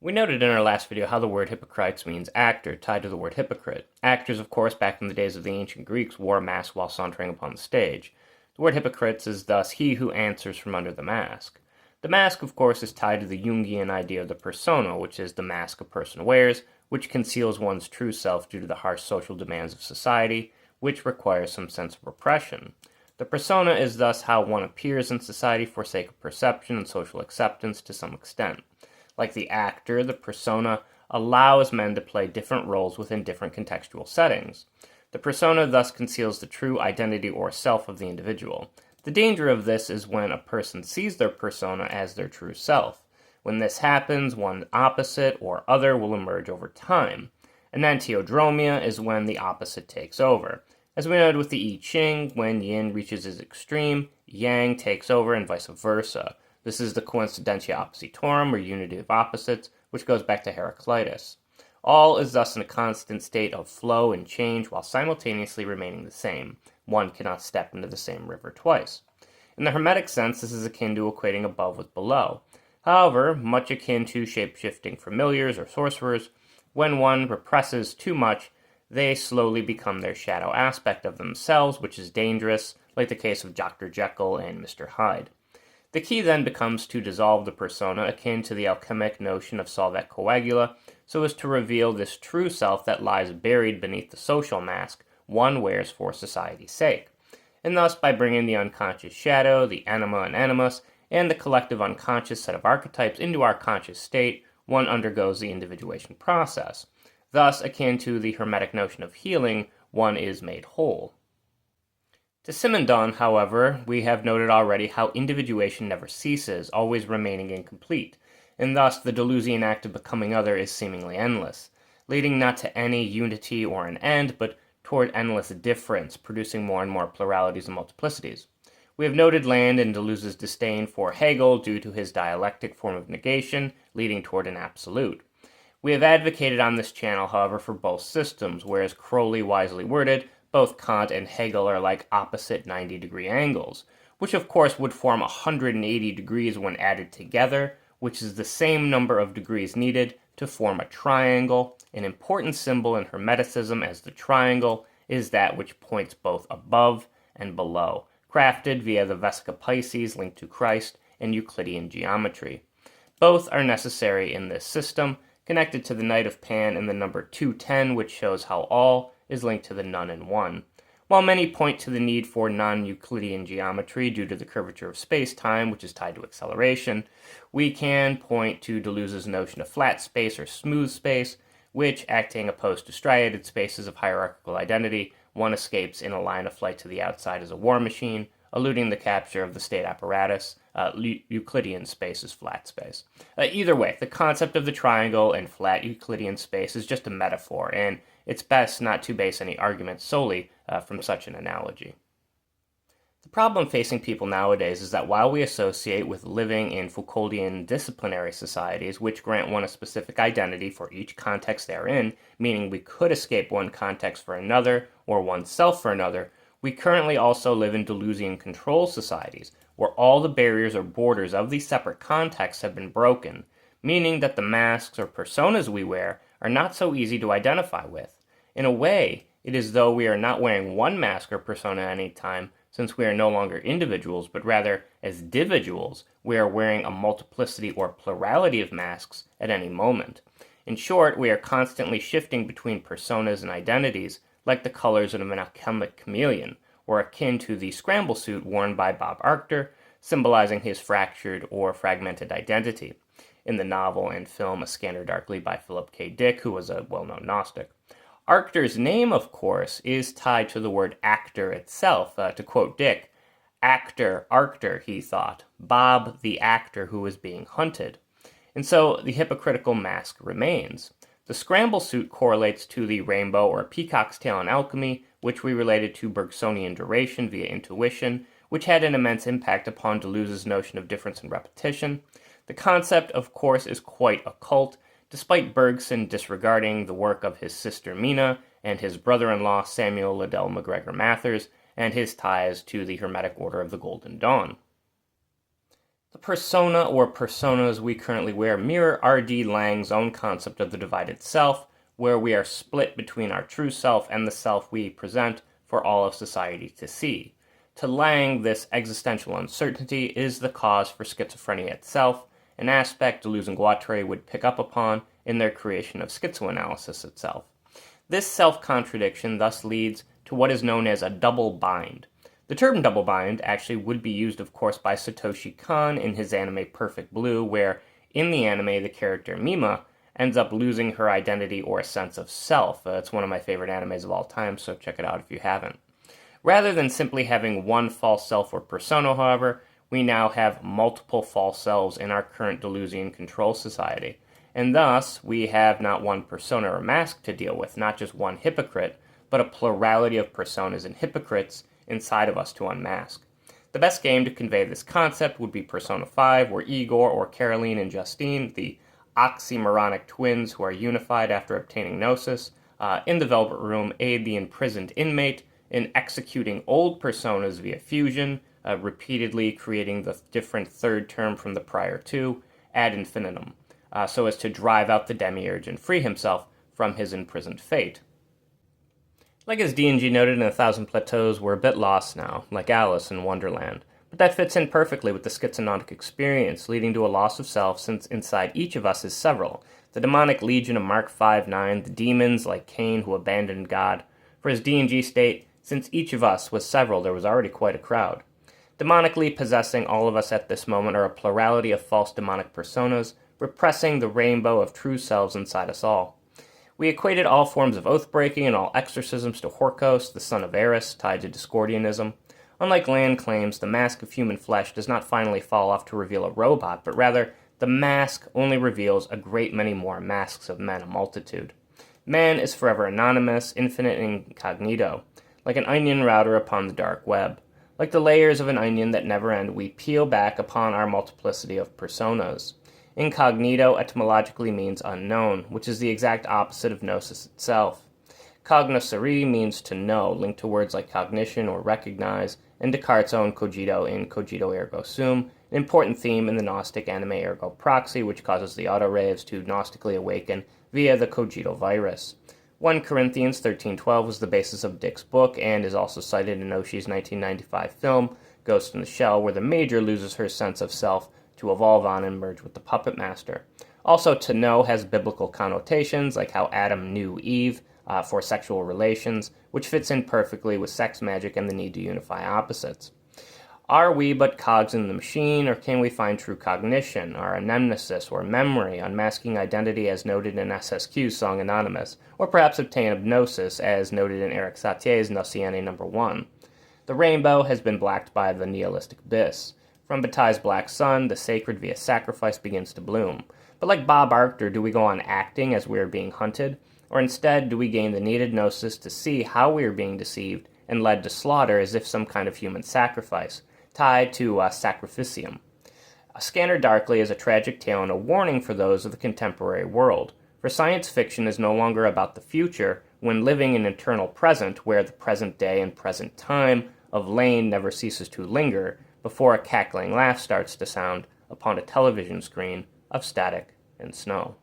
We noted in our last video how the word hypocrites means actor, tied to the word hypocrite. Actors, of course, back in the days of the ancient Greeks, wore a mask while sauntering upon the stage. The word hypocrites is thus he who answers from under the mask. The mask, of course, is tied to the Jungian idea of the persona, which is the mask a person wears, which conceals one's true self due to the harsh social demands of society, which requires some sense of repression. The persona is thus how one appears in society for sake of perception and social acceptance to some extent. Like the actor, the persona allows men to play different roles within different contextual settings. The persona thus conceals the true identity or self of the individual. The danger of this is when a person sees their persona as their true self. When this happens, one opposite or other will emerge over time. Enantiodromia is when the opposite takes over. As we noted with the I Ching, when yin reaches its extreme, yang takes over and vice versa. This is the coincidentia oppositorum, or unity of opposites, which goes back to Heraclitus. All is thus in a constant state of flow and change while simultaneously remaining the same. One cannot step into the same river twice. In the Hermetic sense, this is akin to equating above with below. However, much akin to shape-shifting familiars or sorcerers, when one represses too much, they slowly become their shadow aspect of themselves, which is dangerous, like the case of Dr. Jekyll and Mr. Hyde. The key then becomes to dissolve the persona akin to the alchemic notion of solvet coagula, so as to reveal this true self that lies buried beneath the social mask one wears for society's sake. And thus, by bringing the unconscious shadow, the anima and animus, and the collective unconscious set of archetypes into our conscious state, one undergoes the individuation process. Thus, akin to the Hermetic notion of healing, one is made whole. To Simondon, however, we have noted already how individuation never ceases, always remaining incomplete, and thus the Deleuzian act of becoming other is seemingly endless, leading not to any unity or an end, but toward endless difference, producing more and more pluralities and multiplicities. We have noted Land and Deleuze's disdain for Hegel due to his dialectic form of negation, leading toward an absolute. We have advocated on this channel, however, for both systems, whereas Crowley wisely worded, both Kant and Hegel are like opposite 90-degree angles, which of course would form 180 degrees when added together, which is the same number of degrees needed to form a triangle. An important symbol in Hermeticism as the triangle is that which points both above and below, crafted via the Vesica Pisces linked to Christ and Euclidean geometry. Both are necessary in this system, connected to the Knight of Pan and the number 210, which shows how all is linked to the none and one. While many point to the need for non-Euclidean geometry due to the curvature of space-time, which is tied to acceleration, we can point to Deleuze's notion of flat space or smooth space, which, acting opposed to striated spaces of hierarchical identity, one escapes in a line of flight to the outside as a war machine, eluding the capture of the state apparatus. Euclidean space is flat space. Either way, the concept of the triangle and flat Euclidean space is just a metaphor, and it's best not to base any argument solely from such an analogy. The problem facing people nowadays is that while we associate with living in Foucauldian disciplinary societies, which grant one a specific identity for each context they're in, meaning we could escape one context for another, or oneself for another, we currently also live in Deleuzian control societies, where all the barriers or borders of these separate contexts have been broken, meaning that the masks or personas we wear are not so easy to identify with. In a way, it is though we are not wearing one mask or persona at any time, since we are no longer individuals, but rather, as dividuals, we are wearing a multiplicity or plurality of masks at any moment. In short, we are constantly shifting between personas and identities, like the colors of an alchemic chameleon, or akin to the scramble suit worn by Bob Arctor, symbolizing his fractured or fragmented identity, in the novel and film A Scanner Darkly by Philip K. Dick, who was a well-known Gnostic. Arctor's name, of course, is tied to the word actor itself. To quote Dick, "Actor, Arctor," he thought, Bob the actor who was being hunted. And so the hypocritical mask remains. The scramble suit correlates to the rainbow or peacock's tail in alchemy, which we related to Bergsonian duration via intuition, which had an immense impact upon Deleuze's notion of difference and repetition. The concept, of course, is quite occult, despite Bergson disregarding the work of his sister Mina and his brother-in-law Samuel Liddell MacGregor Mathers and his ties to the Hermetic Order of the Golden Dawn. The persona or personas we currently wear mirror R.D. Laing's own concept of the divided self, where we are split between our true self and the self we present for all of society to see. To Lang, this existential uncertainty is the cause for schizophrenia itself, an aspect Deleuze and Guattari would pick up upon in their creation of schizoanalysis itself. This self-contradiction thus leads to what is known as a double bind. The term double bind actually would be used, of course, by Satoshi Kon in his anime Perfect Blue, where in the anime the character Mima ends up losing her identity or sense of self. It's one of my favorite animes of all time, so check it out if you haven't. Rather than simply having one false self or persona, however, we now have multiple false selves in our current Deleuzian control society. And thus, we have not one persona or mask to deal with, not just one hypocrite, but a plurality of personas and hypocrites inside of us to unmask. The best game to convey this concept would be Persona 5, where Igor or Caroline and Justine, the oxymoronic twins who are unified after obtaining gnosis, in the Velvet Room aid the imprisoned inmate in executing old personas via fusion, repeatedly creating the different third term from the prior two ad infinitum, so as to drive out the demiurge and free himself from his imprisoned fate. Like as D&G noted in 1,000 Plateaus, we're a bit lost now, like Alice in Wonderland. But that fits in perfectly with the schizonautic experience, leading to a loss of self since inside each of us is several. The demonic legion of Mark 5-9, the demons like Cain who abandoned God. For as D&G state, since each of us was several, there was already quite a crowd. Demonically possessing all of us at this moment are a plurality of false demonic personas, repressing the rainbow of true selves inside us all. We equated all forms of oath-breaking and all exorcisms to Horkos, the son of Eris, tied to Discordianism. Unlike Land claims, the mask of human flesh does not finally fall off to reveal a robot, but rather, the mask only reveals a great many more masks of men, a multitude. Man is forever anonymous, infinite incognito, like an onion router upon the dark web. Like the layers of an onion that never end, we peel back upon our multiplicity of personas. Incognito etymologically means unknown, which is the exact opposite of gnosis itself. Cognoscere means to know, linked to words like cognition or recognize, and Descartes' own cogito in cogito ergo sum, an important theme in the Gnostic anime ergo proxy, which causes the autoraves to gnostically awaken via the cogito virus. 1 Corinthians 13:12 was the basis of Dick's book and is also cited in Oshii's 1995 film, Ghost in the Shell, where the Major loses her sense of self to evolve on and merge with the puppet master. Also, to know has biblical connotations, like how Adam knew Eve for sexual relations, which fits in perfectly with sex magic and the need to unify opposites. Are we but cogs in the machine, or can we find true cognition, our anamnesis or memory, unmasking identity as noted in SSQ's song Anonymous, or perhaps obtain hypnosis as noted in Eric Satier's Nociene No. 1? The rainbow has been blacked by the nihilistic abyss. From Bataille's black sun, the sacred via sacrifice begins to bloom. But like Bob Arctor, do we go on acting as we are being hunted? Or instead, do we gain the needed gnosis to see how we are being deceived and led to slaughter as if some kind of human sacrifice, tied to sacrificium? A Scanner Darkly is a tragic tale and a warning for those of the contemporary world. For science fiction is no longer about the future when living in eternal present, where the present day and present time of Lane never ceases to linger, before a cackling laugh starts to sound upon a television screen of static and snow.